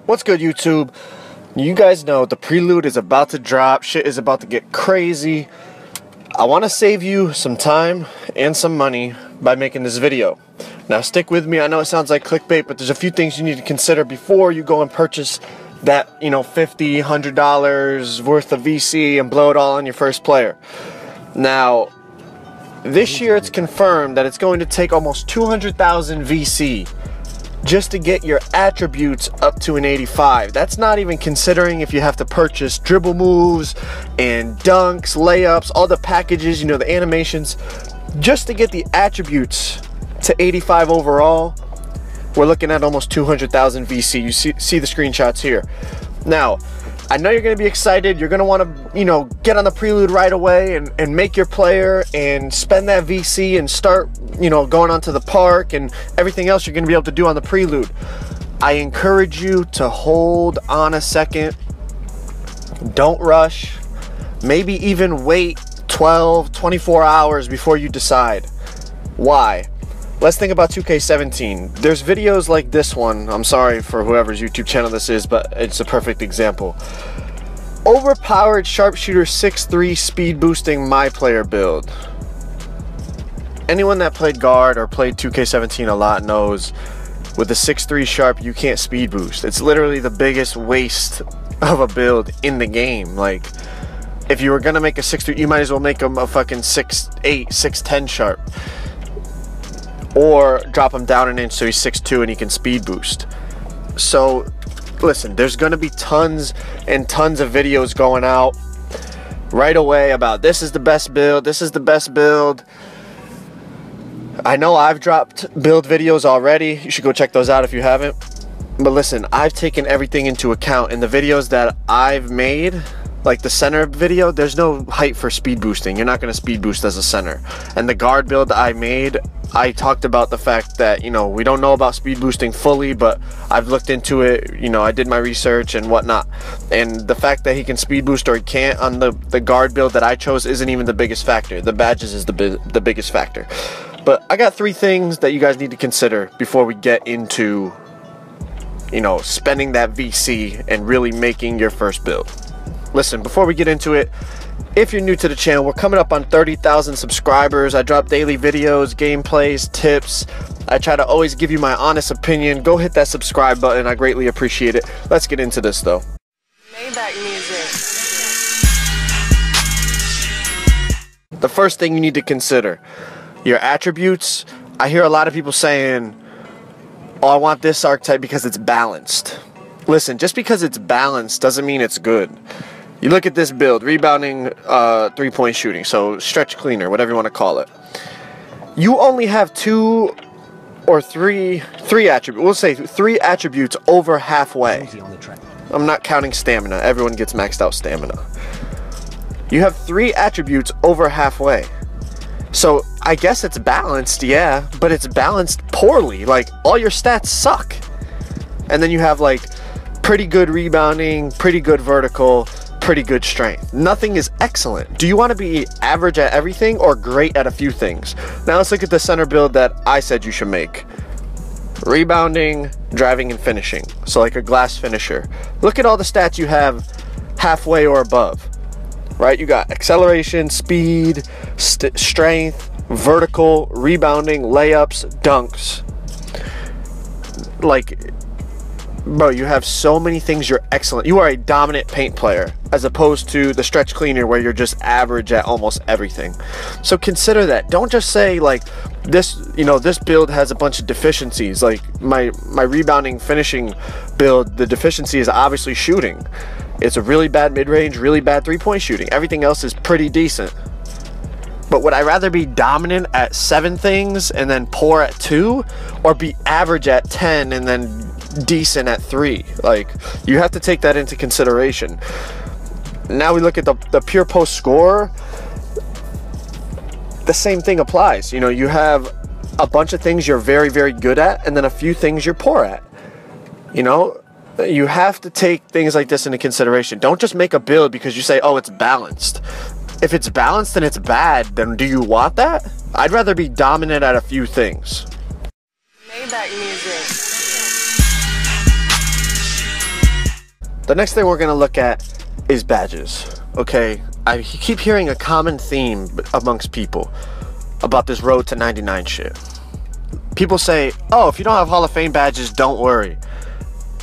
What's good, YouTube? You guys know the prelude is about to drop. Shit is about to get crazy. I want to save you some time and some money by making this video. Now stick with me. I know it sounds like clickbait, but there's a few things you need to consider before you go and purchase that, $50, $100 worth of VC and blow it all on your first player. Now, this year it's confirmed that it's going to take almost 200,000 VC just to get your attributes up to an 85. That's not even considering if you have to purchase dribble moves and dunks, layups, all the packages, the animations. Just to get the attributes to 85 overall, we're looking at almost 200,000 VC. You see the screenshots here. Now, I know you're going to be excited. You're going to want to, get on the prelude right away and make your player and spend that VC and start, going onto the park and everything else you're going to be able to do on the prelude. I encourage you to hold on a second. Don't rush. Maybe even wait 12, 24 hours before you decide. Why? Let's think about 2K17. There's videos like this one. I'm sorry for whoever's YouTube channel this is, but it's a perfect example. Overpowered sharpshooter 6'3" speed boosting MyPlayer build. Anyone that played guard or played 2K17 a lot knows with the 6'3" sharp you can't speed boost. It's literally the biggest waste of a build in the game. Like, if you were gonna make a 6'3", you might as well make him a fucking 6'8", 6'10" sharp. Or drop him down an inch so he's 6'2" and he can speed boost. So listen, there's going to be tons and tons of videos going out right away about this is the best build, this is the best build. I know I've dropped build videos already. You should go check those out if you haven't. But listen, I've taken everything into account. In the videos that I've made, like the center video, there's no height for speed boosting. You're not going to speed boost as a center. And the guard build I made, I talked about the fact that, we don't know about speed boosting fully, but I've looked into it, I did my research and whatnot. And the fact that he can speed boost or he can't on the guard build that I chose isn't even the biggest factor. The badges is the biggest factor. But I got 3 things that you guys need to consider before we get into, spending that VC and really making your first build. Listen, before we get into it, if you're new to the channel, we're coming up on 30,000 subscribers. I drop daily videos, gameplays, tips. I try to always give you my honest opinion. Go hit that subscribe button. I greatly appreciate it. Let's get into this, though. Maybach music. The first thing you need to consider, your attributes. I hear a lot of people saying, oh, I want this archetype because it's balanced. Listen, just because it's balanced doesn't mean it's good. You look at this build, rebounding, 3-point shooting, so stretch cleaner, whatever you want to call it. You only have 2 or 3 attributes. We'll say 3 attributes over halfway. I'm not counting stamina. Everyone gets maxed out stamina. You have 3 attributes over halfway. So I guess it's balanced, yeah, but it's balanced poorly. Like, all your stats suck. And then you have, like, pretty good rebounding, pretty good vertical, pretty good strength. Nothing is excellent. Do you want to be average at everything or great at a few things? Now let's look at the center build that I said you should make. Rebounding, driving, and finishing. So like a glass finisher. Look at all the stats you have halfway or above. Right? You got acceleration, speed, strength, vertical, rebounding, layups, dunks. Like, bro, you have so many things you're excellent. You are a dominant paint player as opposed to the stretch cleaner where you're just average at almost everything. So consider that. Don't just say like this, this build has a bunch of deficiencies. Like my rebounding finishing build, the deficiency is obviously shooting. It's a really bad mid-range, really bad 3-point shooting. Everything else is pretty decent. But would I rather be dominant at 7 things and then poor at 2, or be average at 10 and then decent at 3? Like, you have to take that into consideration. Now we look at the pure post score. The same thing applies. You have a bunch of things you're very, very good at, and then a few things you're poor at. You have to take things like this into consideration. Don't just make a build because you say, oh, it's balanced. If it's balanced and it's bad, then do you want that? I'd rather be dominant at a few things. Maybach music. the next thing we're going to look at is badges. Okay, I keep hearing a common theme amongst people about this road to 99 shit. People say, oh, if you don't have Hall of Fame badges, don't worry.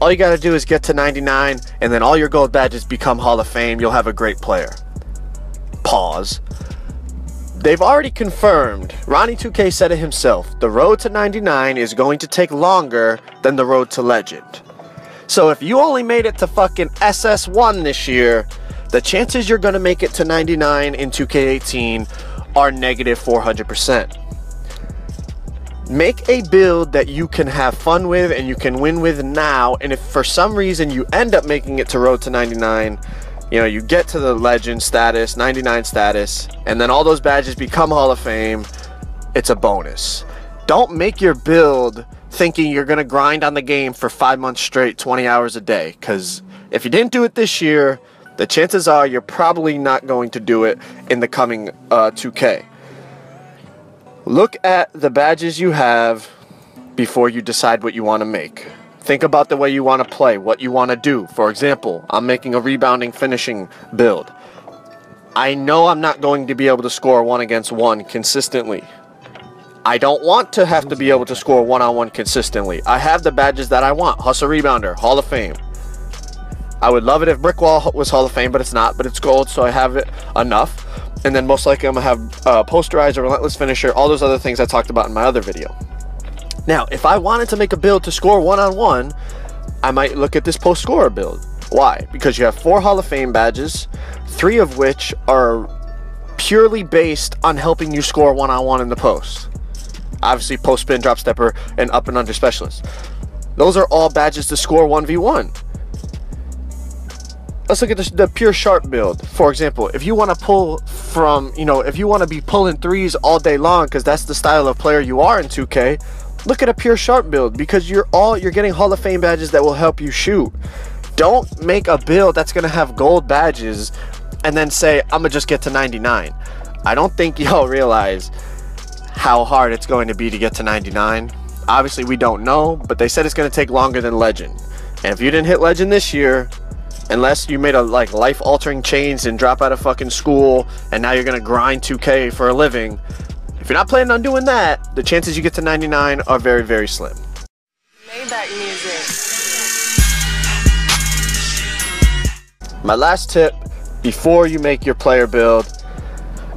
All you got to do is get to 99, and then all your gold badges become Hall of Fame. You'll have a great player. Pause. They've already confirmed, Ronnie2K said it himself, the road to 99 is going to take longer than the road to legend. So if you only made it to fucking SS1 this year, the chances you're going to make it to 99 in 2K18 are negative 400%. Make a build that you can have fun with and you can win with now, and if for some reason you end up making it to road to 99, you know, you get to the legend status, 99 status, and then all those badges become Hall of Fame, it's a bonus. Don't make your build thinking you're going to grind on the game for 5 months straight, 20 hours a day, because if you didn't do it this year, the chances are you're probably not going to do it in the coming 2K. Look at the badges you have before you decide what you want to make. Think about the way you want to play, what you want to do. For example, I'm making a rebounding finishing build. I know I'm not going to be able to score 1-against-1 consistently. I don't want to have to be able to score 1-on-1 consistently. I have the badges that I want. Hustle rebounder, Hall of Fame. I would love it if brick wall was Hall of Fame, but it's not. But it's gold, so I have it enough. And then most likely I'm going to have Posterizer, Relentless Finisher, all those other things I talked about in my other video. Now, if I wanted to make a build to score 1-on-1, I might look at this post scorer build. Why? Because you have 4 Hall of Fame badges, 3 of which are purely based on helping you score 1-on-1 in the post. Obviously, post spin, drop stepper, and up and under specialist. Those are all badges to score 1v1. Let's look at the pure sharp build. For example, if you want to pull from, if you want to be pulling threes all day long because that's the style of player you are in 2K, look at a pure sharp build because you're getting Hall of Fame badges that will help you shoot. Don't make a build that's going to have gold badges and then say, I'm going to just get to 99. I don't think y'all realize how hard it's going to be to get to 99. Obviously, we don't know, but they said it's going to take longer than legend. And if you didn't hit legend this year, unless you made a life-altering change and drop out of fucking school and now you're going to grind 2K for a living, if you're not planning on doing that, the chances you get to 99 are very, very slim. Maybach music. My last tip before you make your player build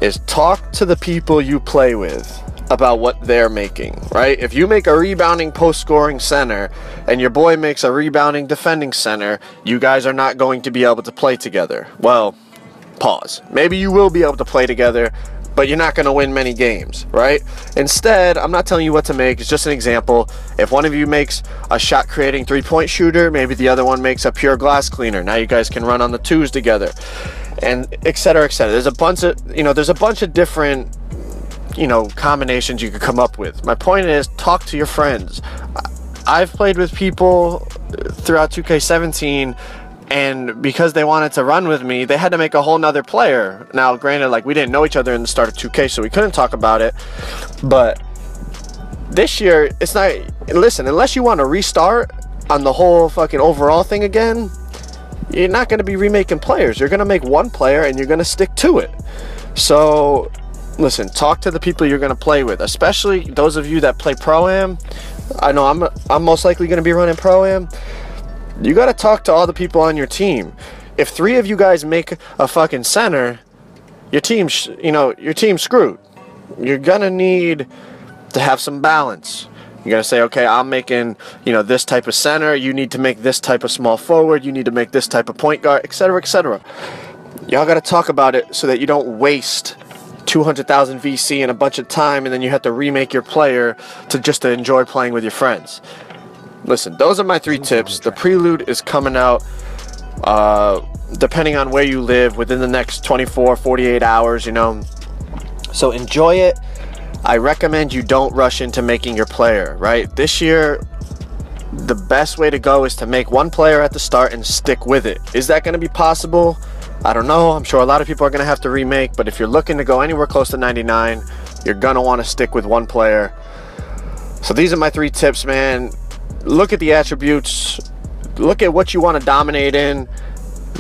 is talk to the people you play with about what they're making, right? If you make a rebounding post-scoring center and your boy makes a rebounding defending center, you guys are not going to be able to play together. Well, pause. Maybe you will be able to play together, but you're not going to win many games, right? Instead, I'm not telling you what to make. It's just an example. If one of you makes a shot creating 3-point shooter, maybe the other one makes a pure glass cleaner. Now you guys can run on the twos together, and etc., etc. There's a bunch of different combinations you could come up with. My point is, talk to your friends. I've played with people throughout 2K17, and because they wanted to run with me, they had to make a whole nother player. Now, granted, we didn't know each other in the start of 2K, so we couldn't talk about it. But this year, it's not. Listen, unless you want to restart on the whole fucking overall thing again, you're not going to be remaking players. You're going to make one player, and you're going to stick to it. So listen, talk to the people you're going to play with, especially those of you that play Pro-Am. I know I'm most likely going to be running Pro-Am. You got to talk to all the people on your team. If 3 of you guys make a fucking center, your team's screwed. You're going to need to have some balance. You're going to say, okay, I'm making, this type of center. You need to make this type of small forward. You need to make this type of point guard, etc., etc. Y'all got to talk about it so that you don't waste 200,000 VC and a bunch of time, and then you have to remake your player to enjoy playing with your friends. Listen, those are my 3 tips. The prelude is coming out depending on where you live within the next 24, 48 hours, So enjoy it. I recommend you don't rush into making your player, right? This year, the best way to go is to make one player at the start and stick with it. Is that going to be possible? I don't know. I'm sure a lot of people are going to have to remake, but if you're looking to go anywhere close to 99, you're going to want to stick with one player. So these are my 3 tips, man. Look at the attributes. look at what you want to dominate in.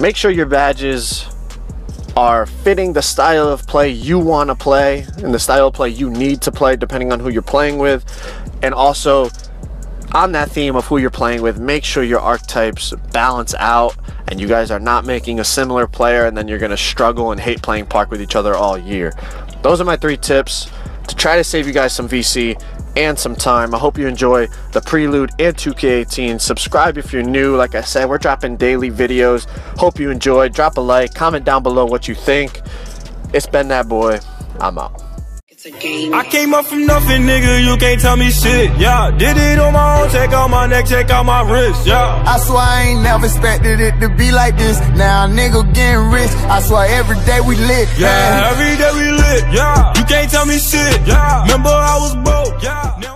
Make sure your badges are fitting the style of play you want to play and the style of play you need to play depending on who you're playing with. And also on that theme of who you're playing with, make sure your archetypes balance out and you guys are not making a similar player and then you're going to struggle and hate playing Park with each other all year. Those are my 3 tips to try to save you guys some VC and some time. I hope you enjoy the Prelude and 2K18. Subscribe if you're new. Like I said, we're dropping daily videos. Hope you enjoy. Drop a like, comment down below what you think. It's been that boy. I'm out. I came up from nothing, nigga, you can't tell me shit, yeah. Did it on my own, check out my neck, check out my wrist, yeah. I swear I ain't never expected it to be like this. Now a nigga getting rich, I swear every day we lit, yeah. Every day we lit, yeah. You can't tell me shit, yeah. Remember I was broke, yeah.